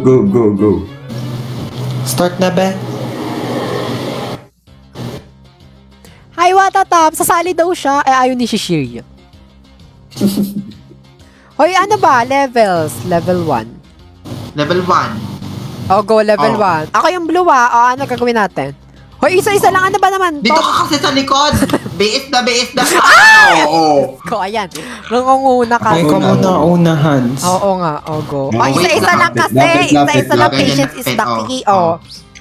Go, go, go. Start na ba? Hi, Watatap! Sasali daw siya. Ayaw ni Shishirya. Hoy, ano ba? Levels. Level 1. Level 1. O, go level 1. Ako yung blue ano gagawin natin? Hoy, isa-isa lang. Ano ba naman to? Dito ka kasi sa likod. BS na. Oo. Ko, ayan. Nangunguna ka. Ay, ka muna una, Hans. Oo nga. O, go. No, Ay, wait isa-isa lang. lang kasi. Lapit, Isa-isa lang. lapit. Patience is the Ganyan, key. oh.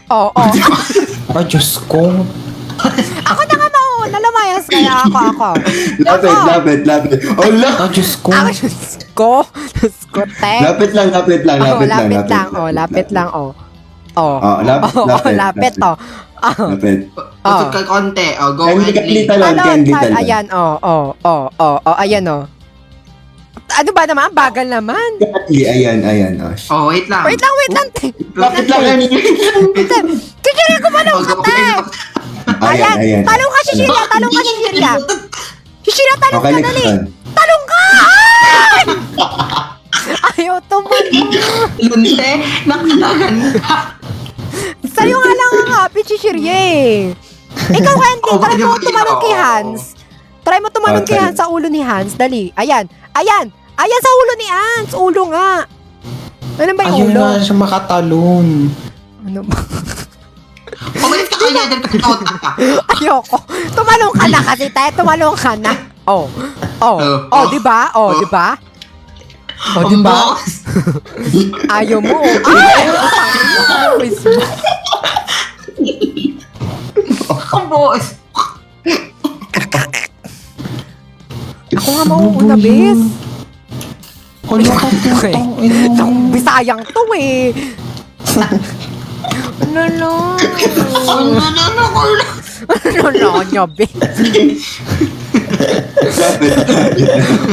Oo. Ay, Diyos ko. Ako na nga mauuna. Lumayas kaya ako. Lapit. Hola! Ay, Diyos ko. Ako, Diyos ko. Diyos ko, te. Lapit lang. Lapit lang. Lapit. Lapit. Usog ka konti. O, go Candy and talon, candy talon. Ayan, ayan, Ano ba naman? Bagal naman. Ayan. Oh, wait lang. Wait lang, te. Lapit lang yan. Kikiri ko ba nung Oh, go. kate? Ayan. Talong ka, Shishirya. Shishirya, talong Okay, ka, next dali. one. Talong ka! Ay! Ayaw tumalong. Lunte, nakalagan ka. Sa'yo nga lang ang happy, Shishirya eh. Ikaw, Wendy, Oh, try mo bakit tumalong kay ako? Hans. Try mo tumalong kay Okay. Hans sa ulo ni Hans. Dali. Ayan sa ulo ni Hans. Ulo nga. Ano ba yung Ayun ulo? na siya makatalon. Ano ba? Umalis ka kaya dyan kasi tota ka. Ayoko. Tumalong ka na kasi tayo. Tumalong ka na. Di ba? Di ba? Boss. Ayaw mo. Ay! Ang boss. Ako nga mauuna, bes. Hala ka, putang ina mo. Itong Bisayang to eh. Ano niya, bes?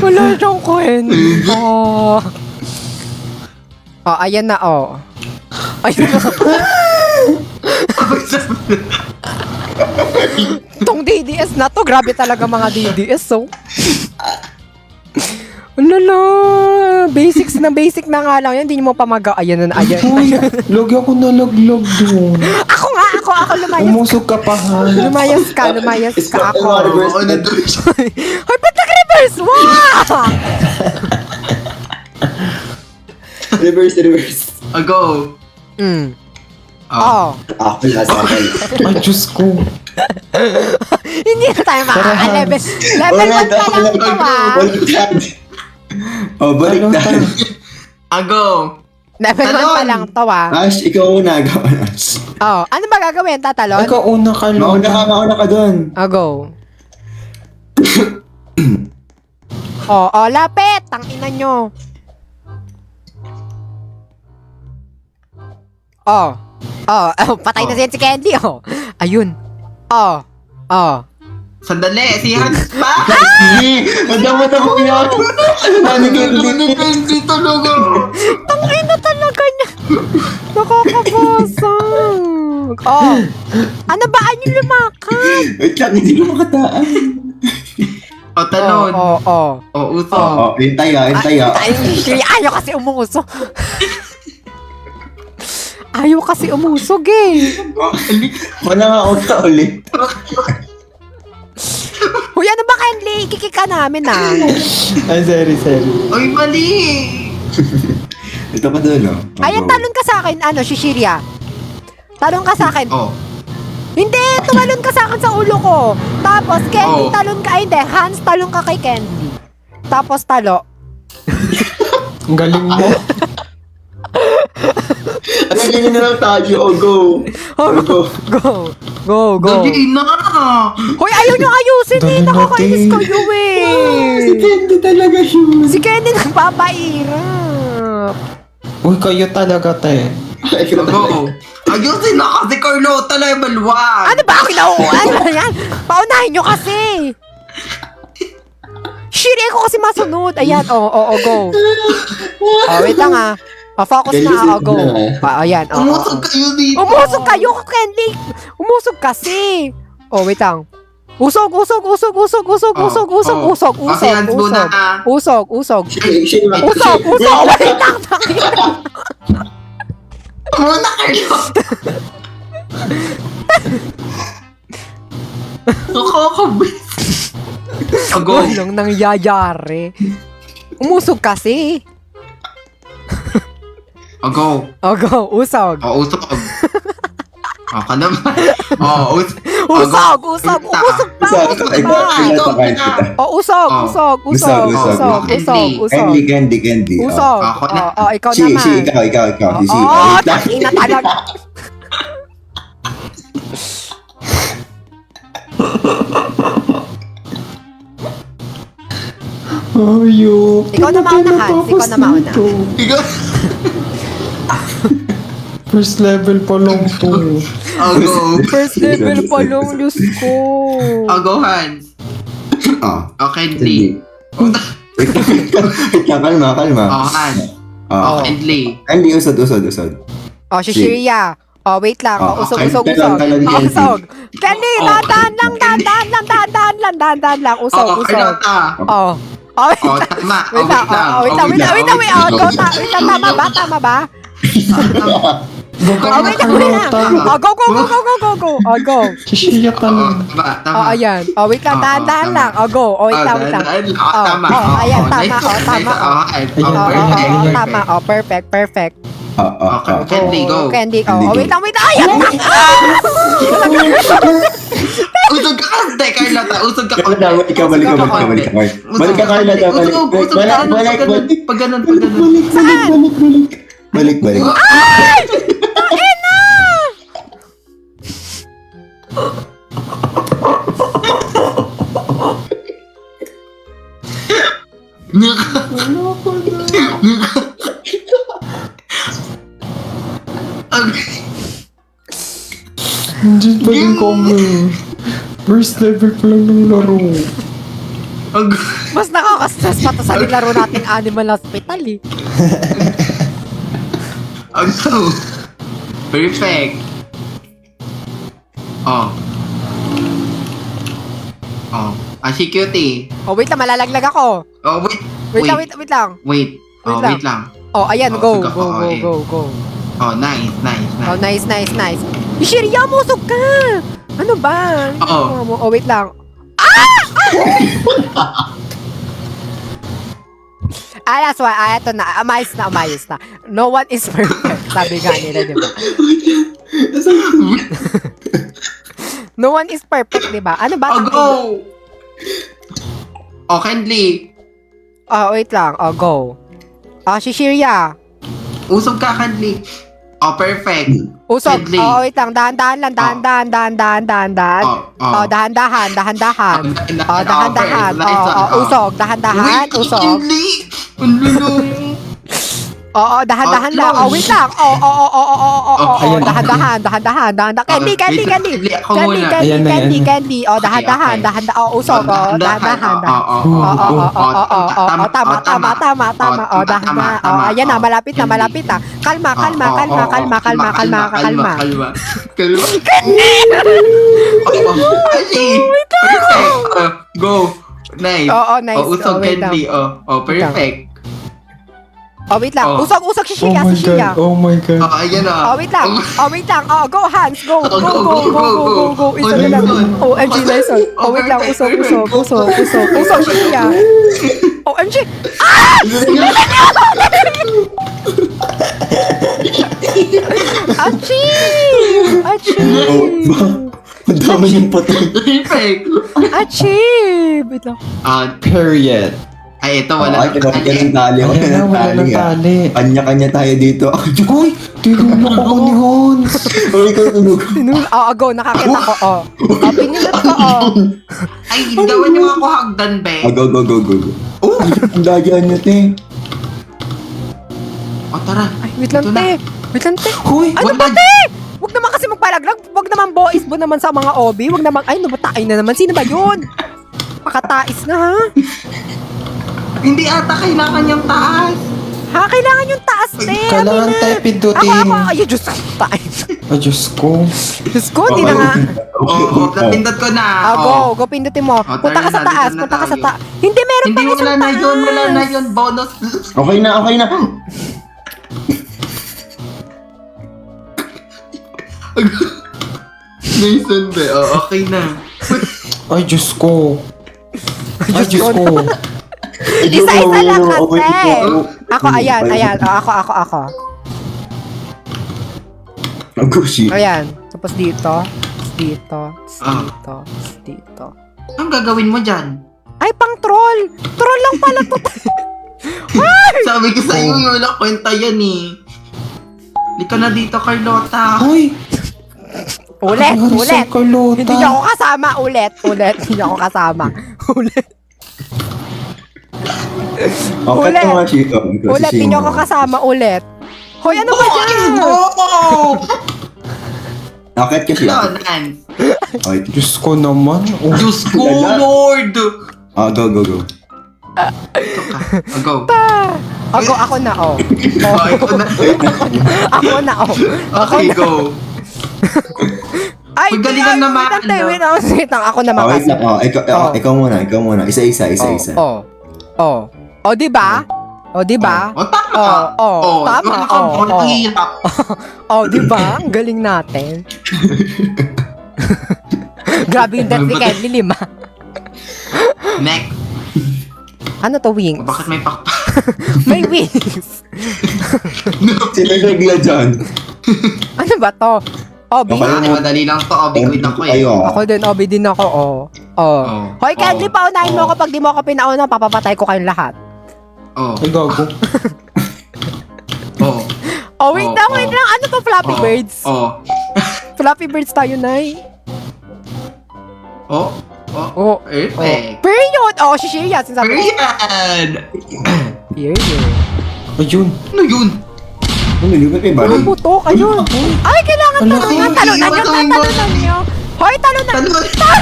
Wala siyang kwento. Ayan na, Ayun na. Tong DDS na to, grabe talaga mga DDS, Lala, basics na nga lang yan, hindi nyo mo pamaga. Ayan. Uy, lagi ako nalaglag doon. Ako lumayas. Umusog ka pa, Hans. Lumayas ka ako. Oo, nandun siya. Hoy, ba't nag-reverse? Wow! Reverse. O, go. Wala sa akin. Ay, Diyos ko. Hindi na tayo Tara, level Hans. 1 pa lang ito, Baliktad. Baliktad. Go. Level 1 pa lang ito, Ash, ikaw una. Go, Ash. Ano ba gagawin? Tatalon? Ikaw una ka, Lola. Mauna ka dun. Go. Lapit! Tangina nyo. Patay na siya si Candy, Ayun. Sandali, si Hans pa. Madamot ako yun. Hindi talaga. Tangina talaga niya. Nakakabasag. Ano ba? Anong lumakad? Wait lang, hindi ko makataan. O, talon. O, uso. Hintay. Ayaw kasi umuso. Ayaw kasi umusog eh. Wala nga uta ulit. Huy, ano ba, Kenley? Ikikik ka namin, Ay, sorry. Ay, mali. Ito pa dun, Ayan, talon ka sa akin, Shishirya. Talon ka sa akin. Hindi, tumalon ka sa akin sa ulo ko. Tapos, Kenley, talon ka. Ay, hindi, Hans, talon ka kay Kenley. Tapos, talo. Ang galing mo. Ano ganyan na lang tayo? Go. Go. Gabi na. Hoy, ayaw nyo ayusin eh. Dali Nakakainis natin. kayo Si eh. Candy talaga yun. Si Kenny nagpapairap. Uy, kayo talaga, te. Go. Ayusin na kasi Carlota level 1. Ano ba ako nauuan? Ano yan? Paunahin nyo kasi. Shiri ko kasi masunod. Ayan, go. Wait lang focus na go. Ayan, Umusog kayo dito. Umusog kayo, Kenny. Umusog kasi. Wait lang. Usog. Kasi Hans muna. Usog. Shake. Wait lang. Muna, Carlo. Nakakabis. Go. Walang nangyayari. Umusog kasi. Go. Go, usog. Usog. Ka naman. Usog. Usog, usog pa, usog pa. Usog. Candy. Usog. Ako na. Ikaw Si, naman. ikaw. Si, Takina talaga. Ayok. Ikaw na mauna, Hans. Ikaw na mauna. Ikaw. First level pa lang po. Go. First level pa lang, Diyos ko. Go, Hans. Candy. Kalma. Hans. Candy. Candy, usod. Si Shiria. Wait lang. Usog. Talang Candy. Usog. Candy, dahan lang. Usog. Tama. Wait lang. Go, tama ba? Wait lang. Go. Go. Sisiya ka lang. Tama. Ayan. Wait lang, dahan lang. Go. Wait lang. Tama. Ayan, tama. Tama. Perfect. Candy, go. Candy, wait lang. Ayan! Usog ka kasi, Carlota. Usog ka. Balik ka, Carla. Balik. Pag ganun. Balik. Hindi pa rin kami. First level pa lang ng laro. Mas nakaka-stress pa to sa nilaro natin Animal Hospital eh. Perfect. Si Cutie. Wait lang, malalaglag ako. Wait lang. Wait lang. Wait lang. Ayan, go. Usog ako, Go. Nice. Shirya, musog ka! Ano ba? Wait lang. That's why, ito na. Amayos na. No one is perfect. Sabi nga nila, di ba? No one is perfect, di ba? Ano ba? Go! Candy. Wait lang. Go. Si Shirya. Usog ka, Candy. Perfect. Usog. Candy. Wait lang. Dahan-dahan lang. Dahan-dahan. Dahan-dahan. Usog. Dahan-dahan. Usog. Candy. Dahan-dahan lang. Wait lang. Dahan-dahan. Candy. Ako muna. Candy. Dahan-dahan. Usog. Dahan-dahan. Tama. Ayan na, malapit na. Kalma. Go. Nice. Nice. Usog Wait lang. Candy. Perfect. Wait lang. Usog si Shirya. Oh my god. Ayan na. Wait lang. Go, Hans. Go. Isa na lang. OMG, nice one. Wait lang. Usog, Shirya. OMG. Ang dami yung patay. Perfect. Wait lang. Period. Ito wala. Wala ng tali. Wala ng tali. Kanya-kanya tayo dito. Uy! Tinulog ako ni Hans. Ikaw tunog. Go. Nakakita ko. Pinindot ko. Ay, gawan niyo ako hagdan, be. Go. Ang lagyan niyo, te. Tara. Ay, wait lang, te. Uy! Ano ba, te? Huwag naman kasi magpalaglag. Huwag naman boys mo naman sa mga obi. Huwag naman, nabatain na naman. Sino ba yun? Pakatais na, ha? Hindi ata kailangan yung taas. Kailangan yung taas, te. Kailangan tayo pindutin. Ay, Diyos ko. Ay, Diyos ko. Diyos ko, hindi na nga. Napindot ko na. Go, pindutin mo. Punta ka sa taas. Hindi, meron pa Hindi, isang taas. wala na yun. Bonus. Okay na. Nathan ba? Okay na. Ay, Diyos ko. Ay, Diyos ko. Isa-isa lang kasi. Ako, ayan. Ako. Agushi. Ayan. Tapos dito. Dito. Anong gagawin mo dyan? Ay, pang troll. Troll lang pala to. Sabi ko sa'yo, wala kwenta yan eh. Lika na dito, Carlota. Ay! Ulit. Carlota. Hindi niya ako kasama. Ulit. Hindi niya ako kasama. Ulit. Okay, Ulit. ito nga siya. Ulit. Hindi niya ako kasama. Ulit. Hoy, ano ba dyan? Akit ka siya. Donan. Okay. Diyos ko naman. Oh. Diyos ko, Lord. Go. Go. Ako na, oh. Ikaw na. Ako na, oh. Okay, go. Ay, Magalingan naman, wait lang. Ako naman Wait kasi. lang. Ikaw muna. Isa-isa. Oh, di ba? Oh, di ba? Tama. Tama. Ang hirap. Oh, di ba? Ang galing natin. Grabe yung death ni Kenly, 5. Next. Ano to, wings? Bakit may pakpak? May wings. Sinagagla dyan. Ano ba to? Obi? Okay. Madali lang to. Biguid ako eh. Ako din, Obi din ako, oh. Hoy, Kenly, paunahin mo ako. Pag di mo ako pinauna, papapatay ko kayong lahat. Ay, gago. Oh, wait lang. Ano to, Flappy Birds? Flappy Birds tayo, Nay. Period! Oh, si Shia, sinasabi ko. Period. Ayun. Ano yun? Hindi ba kayo Ano balik? po to? Ayun. Ay, kailangan talunan nyo. Hoy, talunan.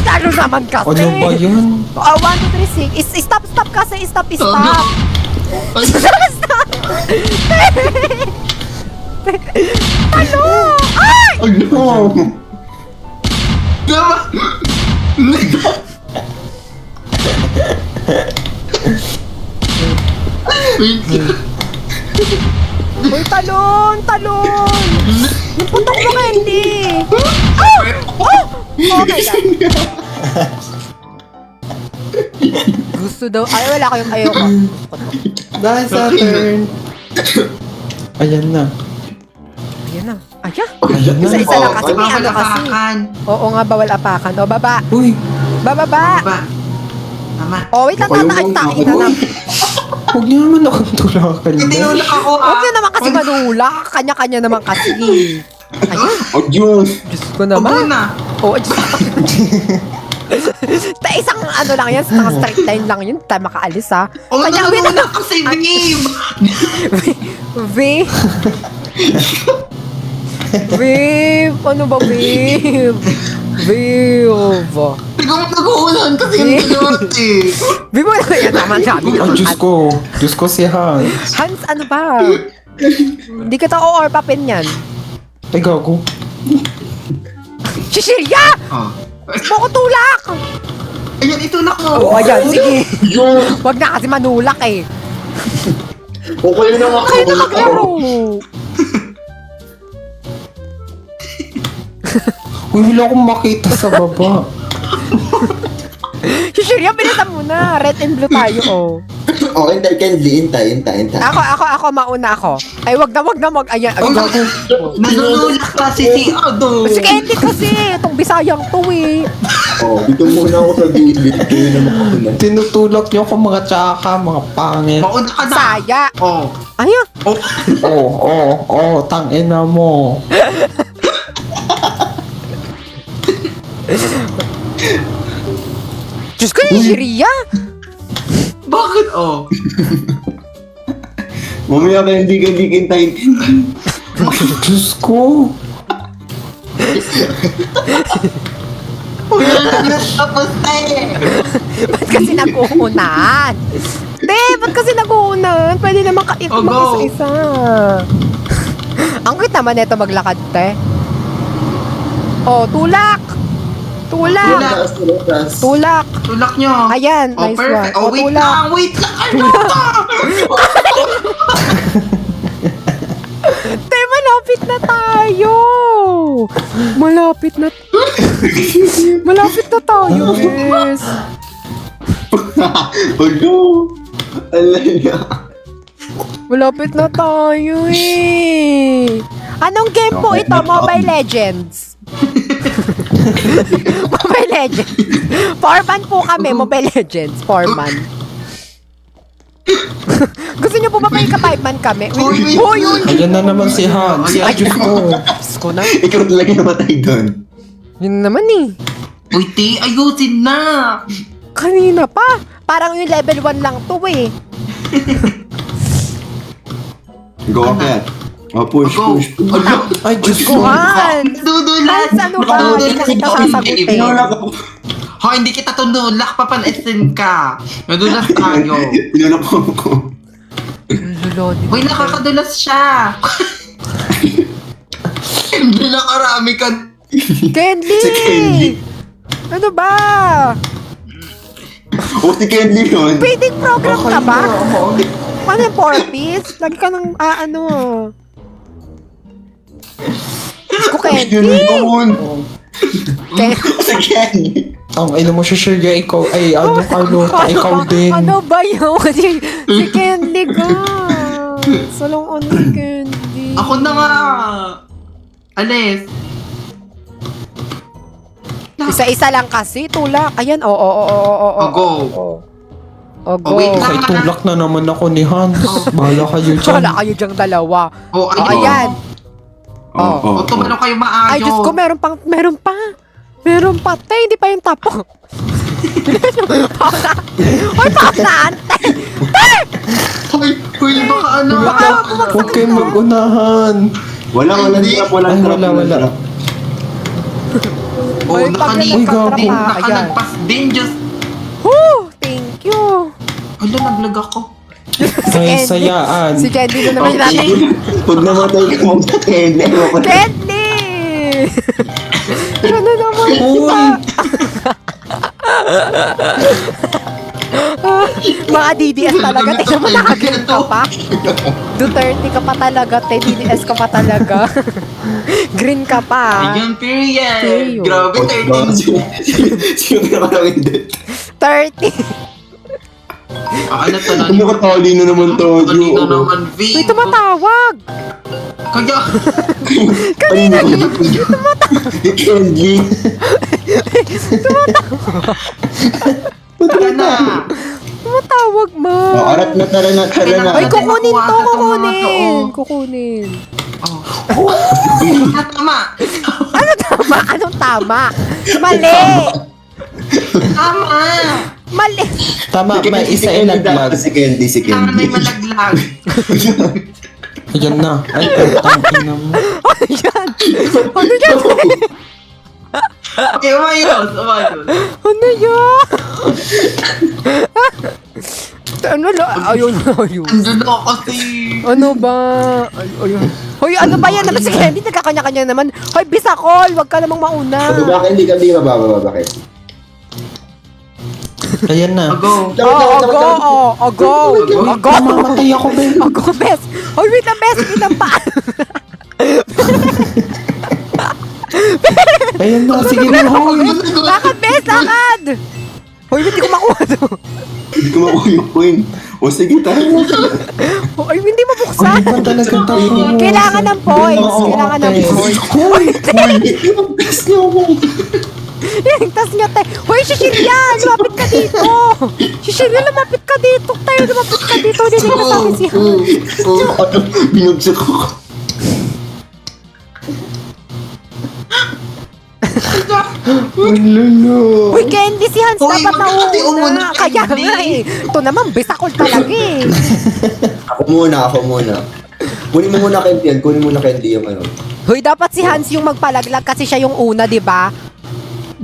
Talo naman kasi. Ano ba yan? 1, 2, 3, 6. Stop kasi. Stop. Talo! Ay! Ano? Tama! Hoy, talon! Yung putok mo, Candy! Okay lang. Gusto daw. Ay, wala kayong ayoko. Dahil sa turn. Ayan na. Ayan na. Ayan. Ayan na. Isa-isa lang kasi. May ano kasi. Oo nga, bawal apakan. O, baba. Uy. Bababa. Tama. O, wait lang. Tatain na lang. Huwag niyo naman akong tulakan. Tinulak ako Huwag nyo naman kasi manula. Kanya-kanya naman kasi. Ayan. Oh, Diyos! Diyos ko naman. na. Oo, Diyos ko. Isang ano lang yan. Isang straight line lang yun. Tayo makaalis, ha. Nagulak kasi, babe. Babe. Babe. Ano ba, babe? Babe. Ikaw nag-uulan kasi yung tulot eh. Babe, ano yan naman sabi Ay, naman. Diyos ko si Hans. Hans, ano ba? Hindi kita o-orpapin yan. Ay, gago. Cecilia! Boko tulak! Ayan, ito na ko. Oh, ayan, sige. Wag na kasi manulak eh. Okay na ako. Kayo na maglaro. Uy, wala akong makita sa baba. Cecilia, bilisan mo na. Red and blue tayo, oh. Oh, hintay. Ako, mauna ako. Ay, wag na. Ayan, ay, gago. Nanululak kasi si Ado. Si Candy kasi. Itong Bisayang to eh. Oh, dito muna ako sa gilid. Kayo na makakuna. Tinutulak niyo ako mga tsaka, mga pangit. Mauna ka na. Saya. Oh. Ayun. Tangina mo. Diyos ko, Cecilia. Bakit? Mamaya ka hindi hintayin. Diyos ko. Tapos tayo. Ba't kasi nag-uunan? Ba't kasi nag-uunan? Pwede naman go. isa-isa. Ang cute naman ito maglakad, te. Oh, tulak! Tulak! Tulak nyo. Ayan, nice perfect. one. Wait Tulak. lang. Ano to? Te, malapit na tayo! Malapit na. Malapit na tayo, guys. Oh no! Alala. Malapit na tayo eh. Anong game po ito? Mobile Legends. Mobile Legends. Foreman po kami, Mobile Legends. Foreman. Gusto niyo po ba may ka-5-man kami? Uy, uy, uy. Ayan na naman si Hans. Ay, Diyos ko. Diyos ko na. Ikaw talaga namatay doon. Yun naman eh. Uy, T, ayusin na! Kanina pa. Parang yung level 1 lang to eh. Go ahead. Oh, push, Go! push, push. Ano? Ay, Diyos ko. Hans! Dudulas! Hans, ano ba? Hindi na kita sasagutin. Pinulak ako. Ho, hindi kita tundulak, papan-esin ka. Nadulas tayo. Pinulak ako. Lulodi. Uy, nakakadulas siya. Hindi nakarami ka. Candy! Si Candy. Ano ba? Oh, si Candy yun. Feeding program ka ba? Ano yung 4-piece? Lagi ka ng, ano. Ko Candy! Yun. Candy. Si Candy. Ang ino mo siya, Shirley, ikaw, ay, ano, Carlota, ikaw din. Ano ba yun? Si Candy ka. Salong on ni Candy. Ako na nga. Alis. Isa-isa lang kasi, tulak. Ayan, oo. Go. O, go. Oh, wait Okay, lang. tulak na naman ako ni Hans. Bahala kayo dyan. Wala kayo dyang dalawa. Oh, O, ayan. Oh, O, tumalo kayo maayo. Ay, Diyos ko, meron pa. Meron pa, te. Hindi pa yung tapo. Pausa. Hoy, pausa, ante. Uy, baka ano. Huwag kayong mag-unahan. Walang trap, walang Ay, trap. wala. walang trap. Oh, Ay, pag Uy, gago. nagkatrapa, ayan. Nakalagpas din, Diyos. Woo! Thank you. Hala, naglag ako. Ay, Candy. sayaan. Si Candy na naman natin. Pag namatay ka mo sa Candy. Candy! Ano naman kita? Mga DDS talaga. Tingnan mo, nakagreen ka pa. Duterte ka pa talaga. DDS ka pa talaga. Green ka pa. Ayun, period. Period. Grabe, 13. Sino nakalangin din? 30. Ano to na? Ano ka tali na naman to? Kanina naman, V. May tumatawag. Kaya, Kanina ko. Candy. kaya na. Tumatawag, ma. Oh, arat na, tara na. Ay, kukunin to, Nakuha kukunin. to. Kukunin. Oh. Tama. Ano tama? Anong tama? Mali. Tama. Mali. Tama, may isa ilaglag. Si Candy, si Kailangan may Candy. malaglag. Ayan na. Ay, tangin na mo. Ano yan? Ano yan? Okay, umayos. Ano yan? Ano la? Ayun. Andun ako kasi. Ano ba? Ayun. Hoy, ano ba yan naman si Candy? Nagkakanya-kanya naman. Hoy, Bisakol, wag ka namang mauna. Bababa, hindi ka mababa, bakit? Ayan na. Go. Go. Mamamatay ako, Ben. Go, bes. Hoy, wait lang, bes. Wait lang pa. Ayan na, sige na, hoy. Lakad, bes, lakad. Hoy, hindi ko makuha to. Hindi ko makuha yung coin. O sige, tayo. Hoy, hindi Ay, mabuksan. ba talaga tayo? Kailangan ng points. Oo, Kailangan ng okay. points. Uy, best niyo ako. Iligtas niya tayo. Hoy, si Shirya, lumapit ka dito. Si Shirya, lumapit ka dito. Tayo, lumapit ka dito. Hindi ka sa akin si Hans. Ano, binugsak ko. Lolo. Uy, Candy, si Hans Hoy, dapat magkakati nauna. umuna, Kaya Candy. nga eh. Ito naman, Bisakol talaga eh. Ako muna. Kunin mo muna Candy yan. Kunin mo na Candy yung ano. Hoy, dapat si Hans yung magpalaglag kasi siya yung una, di ba?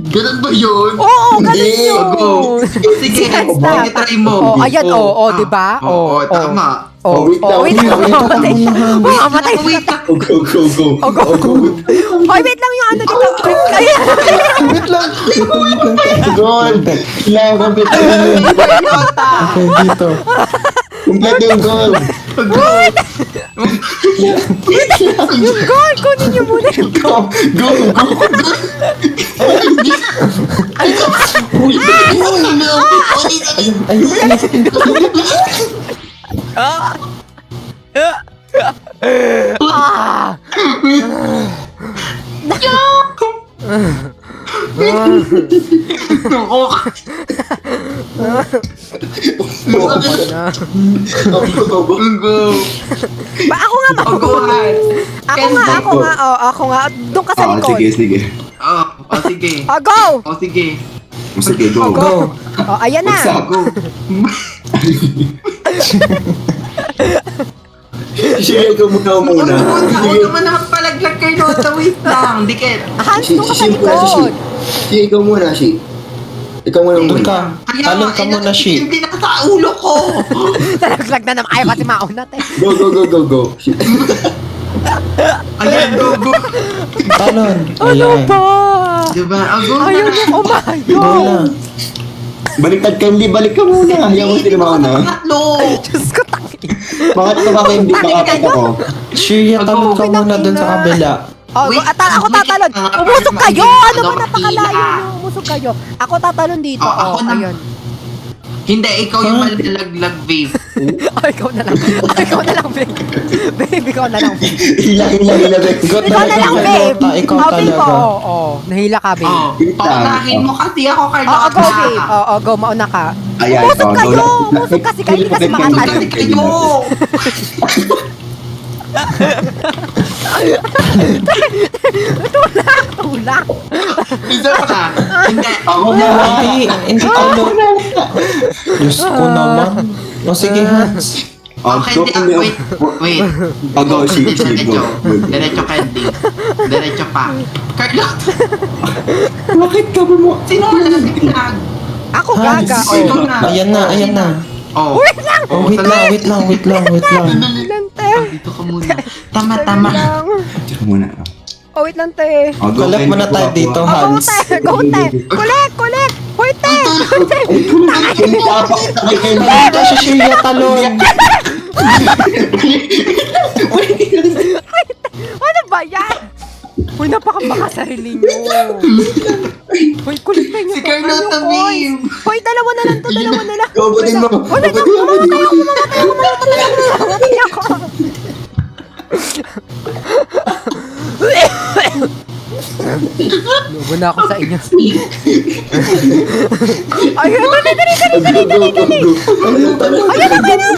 Ganun ba yun? Oo, ganun Hindi, yun. Go. Si Sige, Hans sige, dapat. try mo. Oh, ayan, oo, di ba? Oo, tama. Oh, wait lang. Wait lang. Wait lang, Mamatay siya. wait Oh, mamatay Wait siya. lang. Go. Oh, go. Hoy, wait lang yung ano dito. Ayan. Wait lang. Goal. Kailangan kompleto yun. Okay, dito. Kompleto yung goal. Yung gold, kunin niyo muna yung gold. Go! Ah! Go. Ba, ako nga Oh, go mauna. ahead. Ako nga. Doon ka sa Ah, likod. sige. Oh, sige. Go! Oh, sige. Sige, go. Go. Ayan na. Bagsak. Go. Share ko muna. Ako naman nakapalaglag kay Nota. Wait lang. Dikit. Hans, doon ka sa Share muna si likod. Shi, ikaw muna, Shi. Ikaw muna Doon muna. ka. Talon ka muna, Shi. Hindi na sa ulo ko. Nalaglag na naman. Ayaw pati mauna, te. Go. Shi. Ayan, go. Talon. Ano Ayan. ba? Diba? Go Ayaw na. niyo kumayo. Go na. Baliktad Candy, balik ka muna. Hayaan mo sila mauna. Tatlo. Diyos ko, tangi. Mga ito ka Candy, makakata ko. Shirya, talon ka muna doon sa kabila. Wait, Ako wait, tatalon. wait, Umusok wait, kayo. wait, Ano ba wait, napakalayo wait, niyo? Umusok kayo. Ako tatalon dito. Oh, ako na. Ayun. Hindi, ikaw yung malalaglag, babe. Ikaw na lang. Ikaw na lang, babe. Babe, ikaw na lang, babe. Hila. Go Ikaw na lang, babe. Ikaw Oh, babe, talaga. oo. Nahila ka, babe. Oh, paunahin mo kasi ako, Oo, Carlota. go, babe. Oo, go. Mauna ka. Ayan, Umusok ito, kayo. go lang. Umusok kasi kayo. Hindi kasi Candy, makatalon. Kasi kayo. Tulak. Isa pa. Hindi. Ako na. Hindi talon. Diyos ko naman. O sige, Hans. Okay, hindi. Wait. Go, Shi. Diretso. Diretso, Candy. Diretso pa. Carlota, Bakit ka mo? sino wala naglag? Ako Hans. gaga. Ikaw Oh. na. Ayan na. Oh. Wait lang. Oh, wait lang. Lang, te. Dito ka muna. Tama. Lang. Teka muna. Oh, wait lang, te. Collect muna tayo dito, Oh, Hans. go, te. Collect. Hoy, te. Candy, kapakita kay Candy. Ito si Shirya, talon. Ano ba yan? Hoy, napakabaka sarili nyo. Hoy, kulit na nyo. Si Carlota, babe. Hoy, dalawa na lang to. Gogotin mo. Wala na, mamatay ako. Lugo na ako sa inyo. Ayun, dali. Okay na.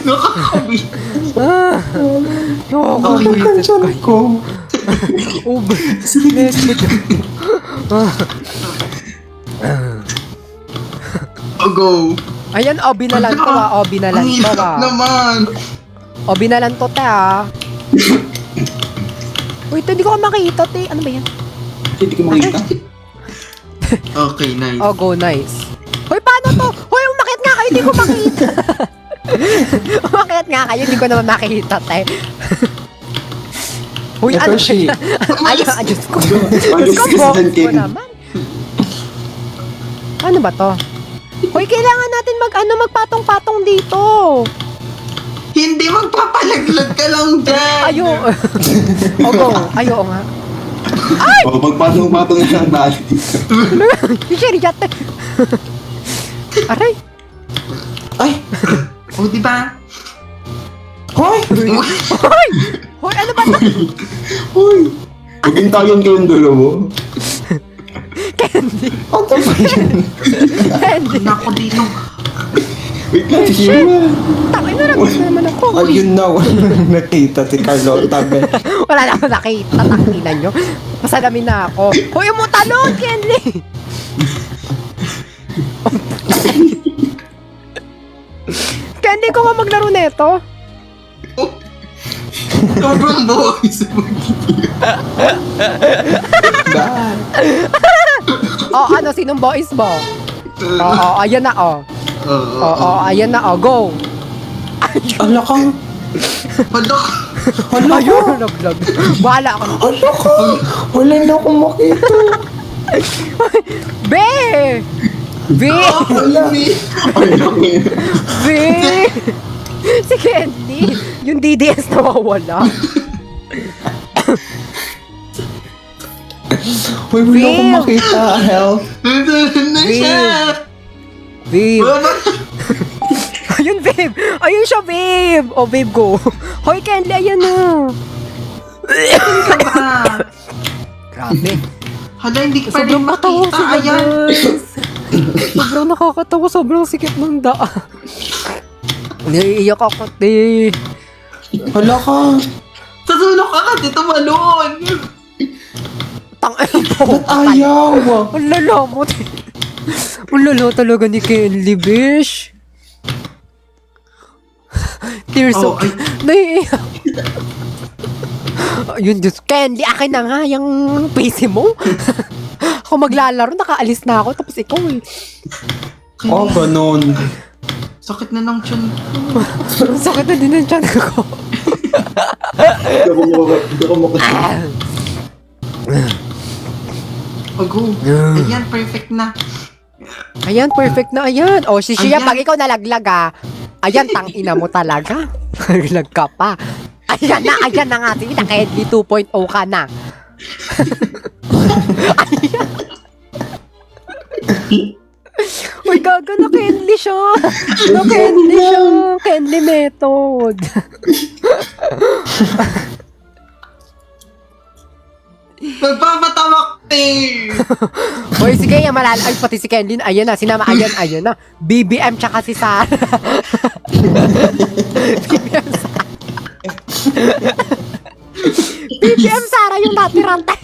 Nakakabi. Nakakabilis ko. Go. Ayan, binalan to binalan Ang to hirap naman. Binalan to, te, Uy, ito, hindi ko makita, te. Ano ba yan? Hindi ko makita. Okay, nice. Oh, go, nice. Hoy, paano to? Hoy, umakyat nga kayo, hindi ko makita. Umakyat nga kayo, hindi ko naman makita, te. Hoy, Ito, ano ba Shi. yan? Ay, Diyos ko. Ayos Diyos ko, ka sa box ko Candy. naman. Ano ba to? Hoy, kailangan natin magpatong-patong dito. Hindi magpapalaglag ka lang dyan. Ayo. O, go. Ayo nga. O, pagpatong-patong na lang bali dito. Shiriyat. Aray. Ay! O, diba? Hoy! Hoy! Hoy, ano ba to? Uy! Maghintayan kayong dalawa. Candy. Ano ba yun? Candy. Nako dito. Wait lang, share na. Takay na naman ako. Ayun na, walang nakita si Carlota. Wala na ako nakita. Takinan nyo. Masalamin na ako. Hoy, mo talon, Candy. Candy, ko nga maglaro neto. Sobrang boys. Oh, ano, sinong boys mo? Oo, ayan na, Oo, ayan na, go. Ala kang... Padok. Hala ka! Ayun, naglag. Bahala ka na. Hala ka! Wala na akong makita. Be! Be! Be! Si Candy! Yung DDS nawawala. Uy, wala akong makita. Help. Nandun na siya! Babe! Baba! Ayun, babe! Ayun siya, babe! Oh, babe, go! Hoy, Candy, ayan na! Ka ba? Grabe. Hala, hindi ka pa rin Sobrang matawa makita. sila, Ayan. guys. Sobrang nakakatawa, sobrang sikip ng daan. Naiiyak ako, te. Hala ka! Sasulok ka kasi tumalon! Tang-ina po. Ba't ayaw? Ang lala mo, te. Ang lala talaga ni Kenly, bish. Tears Oh, of... Naiiyak. Yun, Diyos. Kenly, akin na nga yung PC mo. Ako maglalaro, nakaalis na ako, tapos ikaw eh. Oh, ganon. Sakit na ng tiyan ko. Sakit na din ang tiyan ko. Hindi ako makasama. Oh, go. Ayan, perfect na. Ayan, perfect na, ayan. O, si Shia, Ayan. pag ikaw nalaglag ah. Ayan, tangina mo talaga. Nalaglag ka pa. Ayan na nga. Sige na, Kenly 2.0 ka na. Ayan. Uy, gaga na Kenly siya. Na Kenly siya. Kenly method. Magpapatamak, te! Uy, sige, yan ay, pati si Kenlyn, ayan na, sinama, ayan na. BBM tsaka si Sarah. BBM Sarah. BBM Sarah yung natirante.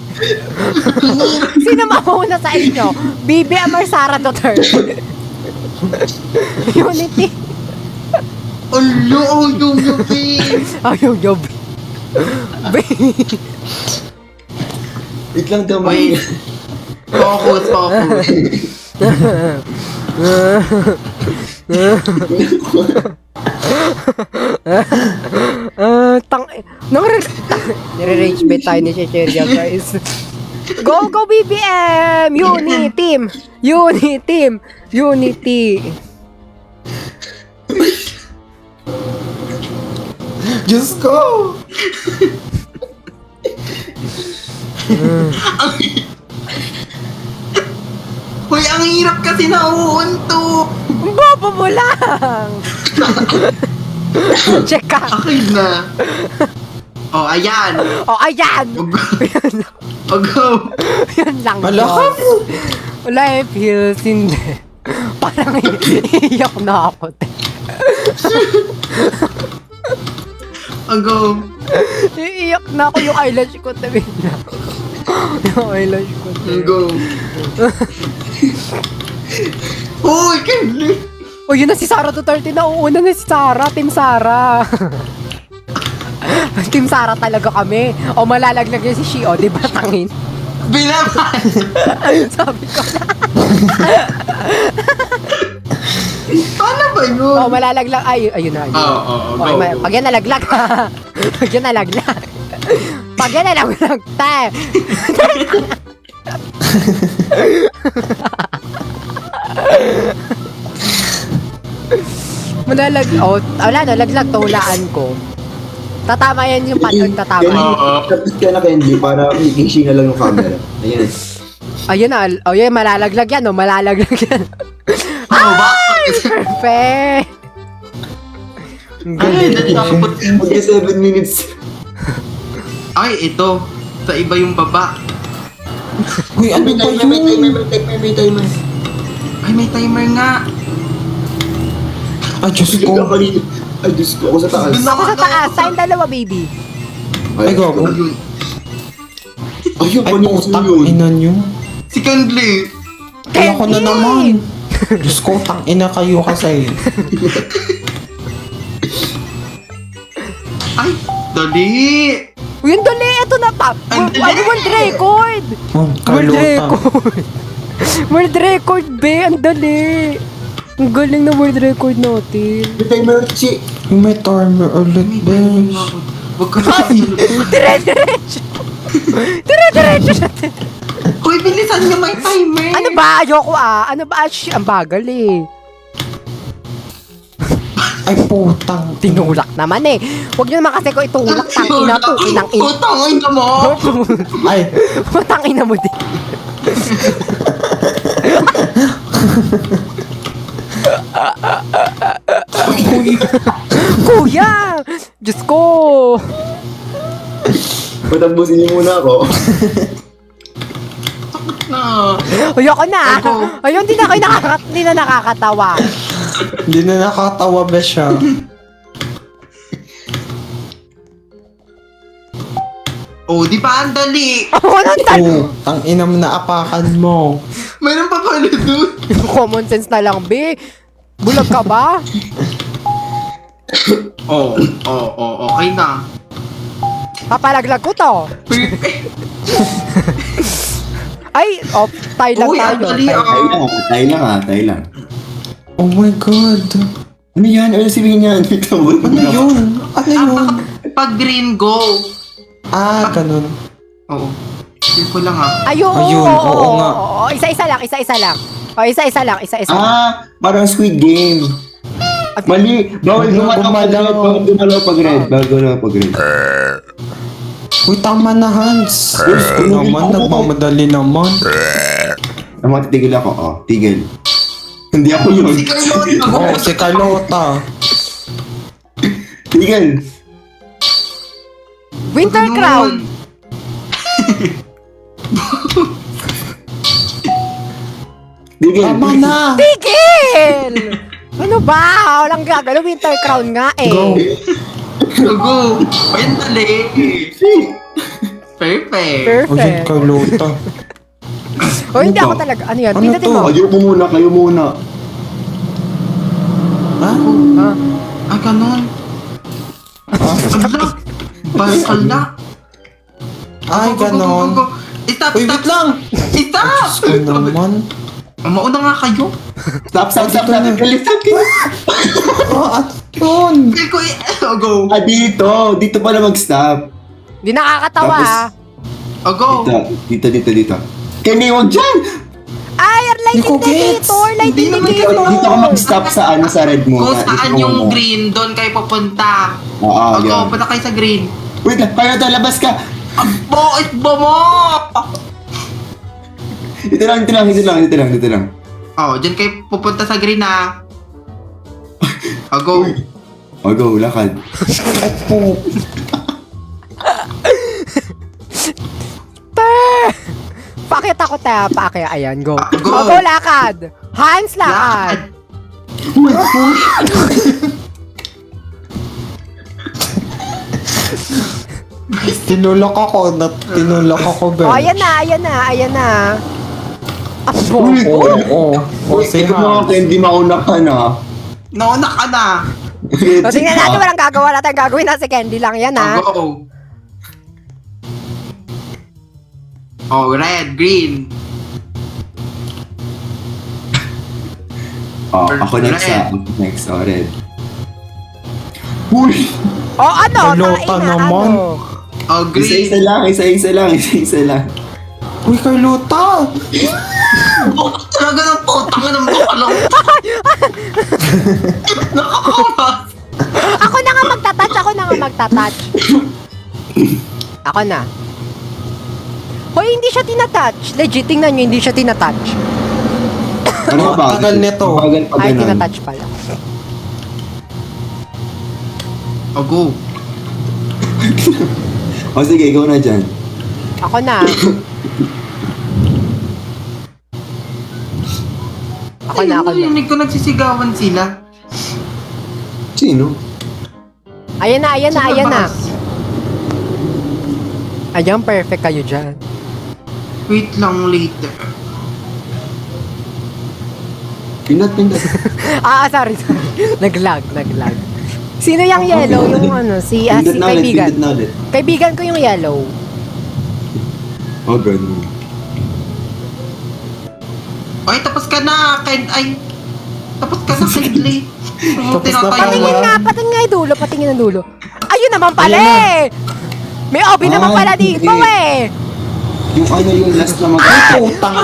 Sino mauna sa inyo? BBM or Sarah Duterte? Unity. Alo, yung te! Ayaw, yob. Wait lang daw, Wait. Focus. Nire-rage bait tayo ni Checheria, guys. Go, BBM! Unity! Diyos ko! Hoy, ang hirap kasi nauunto! Ang bobo mo lang! Check ka! Akin na! Oh, ayan! Oh, ayan! Oh, go! Yun lang Hala ka! yun. Wala eh, feels hindi. Parang iiyak na ako. Oh, go! Iiyak na ako yung eyelash ko. Tabi na. Yung eyelash ko. Go! Hoy, Kenly! Oh, yun na si Sarah Duterte. Nauuna na si Sarah. Team Sarah. Team Sarah talaga kami. O malalaglag yun si Shio. Di ba tangin? Binaman! Sabi ko na. Paano ba yun? Oh, malalaglag. Ay, ayun na. Ayun. Oo, Okay, go. pag yan nalaglag. Pag yan nalaglag. Pag yan nalaglag. Tay. Oh, wala, nalaglag. Tuhulaan ko. Tatama yan yung pattern, tatama. Tapos ka na, Candy, para i-issue na lang yung camera. Ayan. Ayun na, oh yun, malalaglag yan, oh, malalaglag yan. Oh, bakit? Perfect! Ay, natakot. Magka 7 minutes. Ay, ito. Sa iba yung baba. Uy, ano ba yun? May timer. Ay, may timer nga. Ay, Diyos Sige ka ko. kanina. Ay, Diyos ko, ako sa taas. Dun Ako sa taas, tayong dalawa, baby. Ay, gago. Ayun. Ayun, Ay, paano putang yun? ina nyo. Si Kenly. Kaya ko na naman. Diyos ko, tang ina kayo kasi. Ay, dali. Uy, ang dali, ito na pa. Ang dali. World record! Oh, World Carlota. record! World record, be, ang dali. Ang galing na world record natin. May timer, si... Yung may timer ulit, May timer besh. nga ako. Huwag ka na sasunod. Dire-diretso. Dire-diretso siya. Hoy, bilisan niyo may timer. Ano ba? Ayoko Ano ba? Ang bagal eh. Ay, putang. Tinulak naman eh. Huwag nyo naman kasi ko itulak. Tangina to. Inang ina. Putangin ka mo. Ay, Tangina mo din. Kuya! Diyos ko! Patapusin niyo muna ako. Na. Ayoko na. Ako. Ayun, hindi na nakakatawa. hindi na nakatawa ba siya? Oh, di ba ang dali? Anong Oh, tangina mo na apakan mo. Mayroon pa pala doon. Common sense na lang, be. Bulag ka ba? Okay na. Papalaglag ko to. Ay, tayo lang Uy, tayo. ang dali, Tayo lang. Oh my God. Ano yan? Ano sabihin niyan? Ano yun? Ano yun? Pag green, go. Ah, ganun. Oo. Feel ko lang Ayun, Ayun, oo nga. Isa-isa lang. Isa-isa lang. Parang Squid Game. Mali. Bawal gumalaw pag red. Uy, tama na, Hans. Gusto naman, nagmamadali naman. Titigil ako. Tigil. Hindi ako yun. Si Carlota. Oh, si Carlota. Tigil. Winter Crown. Tigil. Tama na. Tigil! Ano ba? Walang gagalo. Winter Crown nga eh. Go. Go. Ayun, dali. Perfect. Ayun, Perfect. Carlota. O hindi Ano ako ba? talaga. Ano yan? Ano Pindutin to? mo. Kayo muna. Ha? Ah, ganun. Ala. Basal na. Ay, ganon. Stop, Uy, wait lang. Stop! Gusto naman. Mauna nga kayo. Stop. Galit. Ah, at yun. Feel ko go. Dito. Dito pala mag-stop. Hindi nakakatawa Tapos- Go. Dito. Kenny, wag dyan! Ay, light Hindi ko gets. indicator. Light Hindi naman indicator. Dito ka mag-stop sa red mo. Kung saan yung green, doon kayo pupunta. Oo, Go, yun. punta kayo sa green. Wait lang, kaya to, labas ka! Bakit ba mo? Dito lang. Oh, dyan kayo pupunta sa green ha. Go. Go, lakad. Oh, Pakit ako tayo. Ayan, go. Go. Go, lakad. Hans, lakad. tinulak ako, O, ba? ayan na. Abo. Oo. Si Ito mga Hans. hindi mauna ka na. Nauna ka na. O, tingnan natin, walang gagawa natin. Gagawin na si Candy lang yan, ha? Go. Oh, red, green. Ako next, red. Uy! O, ano? Kalota Tangina, naman. ano? Oh, green. Isa lang. Uy, Carlota! Talaga ng putang ng mukha lang. Nakakamas. Ako na nga magtatouch. Ako na. Hoy, hindi siya tinatouch. Legit, tingnan nyo, hindi siya tinatouch. Ano ba? Tagal nito. Bagal pa Ay, ganun. tinatouch pala. Go. Sige, ikaw na dyan. Ako na. Ako na. Narinig ko nagsisigawan sila. Sino? Ayan na. Sa labas. Ayan, perfect kayo dyan. Wait lang later. Pinat. Sorry. Naglag. Sino yung yellow? Yung si kaibigan. Pindot na ulit. Kaibigan ko yung yellow. Ganun. Ay, tapos ka na. Tapos ka na, Kindly. Tapos na Patingin nga yung dulo. Patingin ang dulo. Ay, yun naman pala Ayan eh. May OB naman Ay, pala dito hindi. eh. Yung ano yung last na Putang.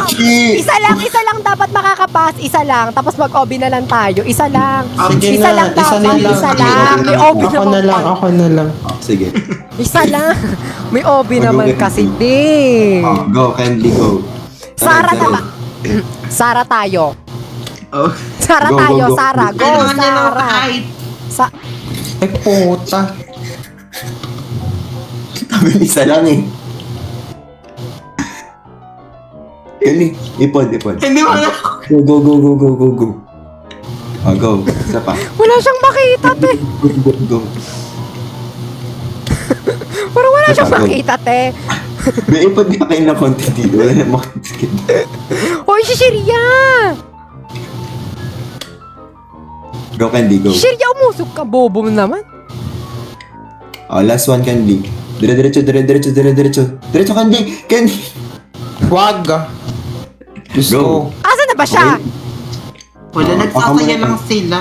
Isa lang dapat makakapas. Isa lang. Tapos mag-OB na lang tayo. Isa lang. Sige Isa na, lang dapat. isa na lang. Isa lang. May OB Ako naman na lang, pala. ako na lang. Sige. Isa lang. May OB Mag-OB naman na. kasi din. Go, Candy, go. Sara na ba? Sara tayo. Oh. Sara Go, go, tayo, go. Sara. Go, Kailangan niya ng Sara. kahit. Sa Ay, puta. Isa lang eh. Candy, ipod. Hindi mo na. Go. Go. Isa pa. wala siyang makita, te. Go. Parang wala siyang Go. makita, te. May ipod na kayo na konti dito. Wala na makikita. Hoy, si Shiria! Go, Candy, go. Si Shiria, umusok ka. Bobo mo naman. Oh, last one, Candy. Diretso, Candy. Wag. Diyos Go. ko. Asa na ba siya? Wala, nagsasaya lang sila.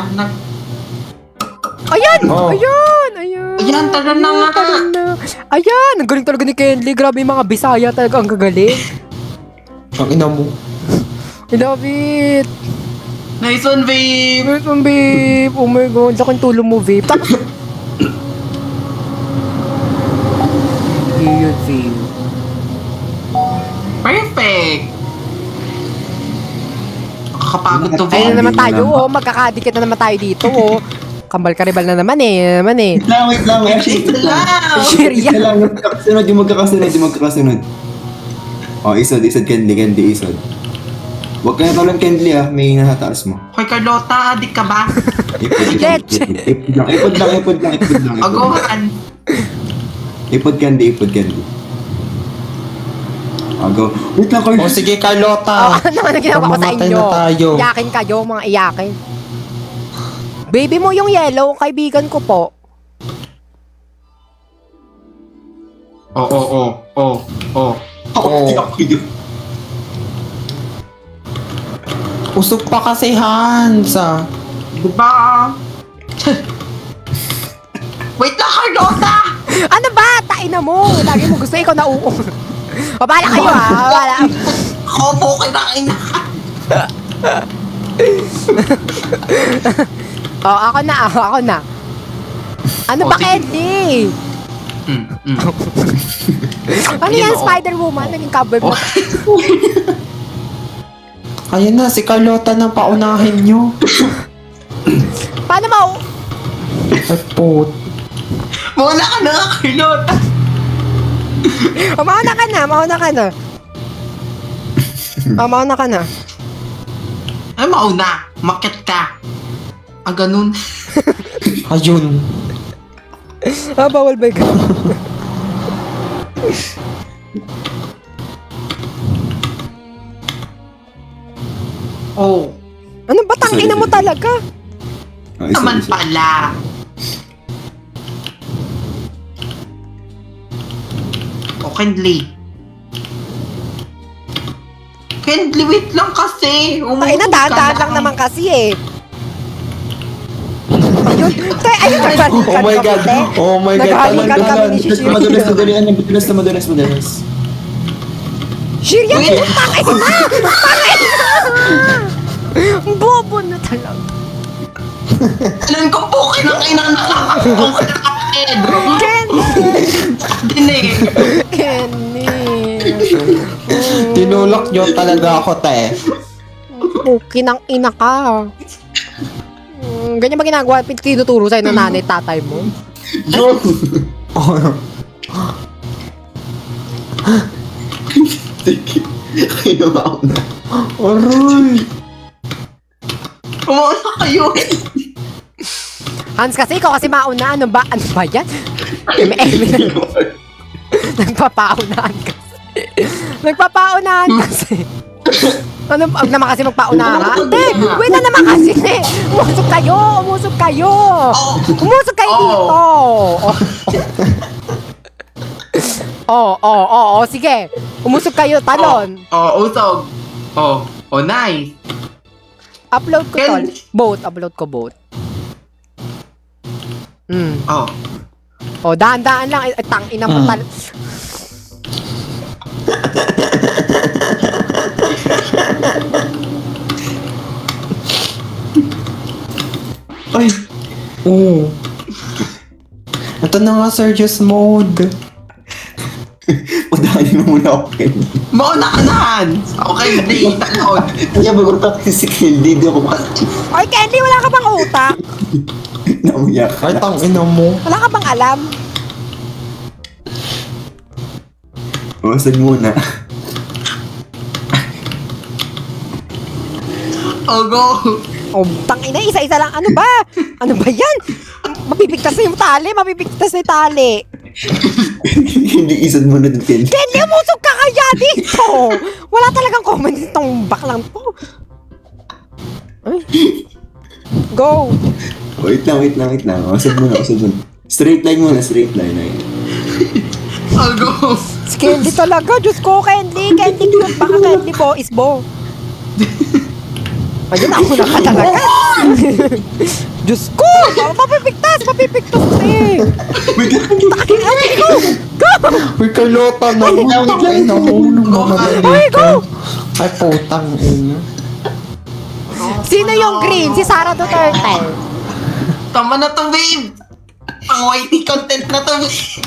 Ayan! Oh. Ayan! Ayan, tara na nga. Tara na. Ayan! Ang galing talaga ni Kenley. Grabe yung mga Bisaya talaga. Ang gagaling. Ang ina mo. I love it. Nice one, babe. Nice one, babe. Oh my God. Laking tulong mo, babe. Tapos... Iyon, babe. Perfect. Nakakapagod to, Ayun babe. na naman tayo, oh. Magkakadikit na naman tayo dito, oh. Kambal-karibal na naman eh. Wait lang. Actually, Ito lang. Shiria. Isa lang. Yung magkakasunod. Oh, isod, Candy, isod. Huwag ka na talon, Candy, ah. May nahataas mo. Hoy, Carlota, adik ka ba? Leche. Ipod lang. Agohan. Ipod, Candy. Go. Wait lang, Carl. O sige, Carlota. Oh, ano na ginawa ko sa Mamamatay inyo? na tayo. Iyakin kayo, mga iyakin. Baby mo yung yellow, kaibigan ko po. Oh. Ako yun. Usok pa kasi, Hans. Diba? Wait lang, Carlota! Ano ba? Tain na mo. Lagi mo gusto ikaw na oo. O, bahala kayo ha. Bahala. Kobo, kinain na. Oh, ako na. Ano Oh, ba, sige. Candy? Ano yan, oo. Spider-Woman? Naging cowboy mo. Ayun na, si Carlota na paunahin nyo. Paano mo? Ay, put. Muna ka na, Carlota. Mauna ka na. Ay, mauna. Makit ka. Ganun. Ayun. Bawal ba ikaw? Oh. Ano ba? Tangina mo talaga? Oh, isod. Naman pala. Oh, Kendley. Kendley, wait lang kasi. Ay, dahan-dahan lang naman kasi eh. Ayun. Ayun, Oh my God. Oh my God. Naghalikan kami ni Shiria. Madulas. Shiria, pangay na! Bobo na talaga. Alam ko po, kinakain na nakakapong ka na kapatid. Din eh. Kenny. Tinulak nyo talaga ako, te. Puki ng ina ka. Ganyan ba ginagawa? Tinuturo sa'yo ng nanay tatay mo? Kayo ba ako na? Aray. Umuuna kayo. Hans, kasi ikaw kasi mauna. Ano ba yan? Nagpapaunahan kasi. Ano, wag naman kasi magpaunahan. Wait na naman kasi. Umusok kayo. Umusok kayo dito. Sige. Umusok kayo, talon. Usog. Nice. Upload ko upload ko both. O, daan-daan lang. Tangina mo tal... Ay! Oo. Ito na nga, serious mode. Padahanin mo muna ako, Candy. Mauna ka na, Hans! Okay, di, talon. Kaya magurta kasi si Candy, di ako makasya. Oy, Candy, wala ka bang utak? Nauyak ka Ay, na. tangina mo. Wala ka bang alam? Uwasan muna. Oh, go! O, tangina, isa-isa lang. Ano ba? Ano ba yan? Mapipigtas na yung tali. Mapipigtas na yung tali. Hindi isad muna dun, Candy. Candy, umusog ka kaya dito. Wala talagang comment itong baklang to. Ay. Go. Wait lang. Uwasan muna. Straight line muna, straight line. Ayun. Oh, go! Si Candy talaga. Diyos ko, Candy. Candy cute. Baka Candy bo is bo. Ayun, ako na ka talaga. Diyos ko. Mapipigtas eh. Takin natin ko. Go. Uy, kalota na mo. Ay, namulong Go, mga Ay, balikan. go. Ay, putang ina. Sino yung green? Si Sara Duterte. Tama na to, babe! Pang YT content na to, babe!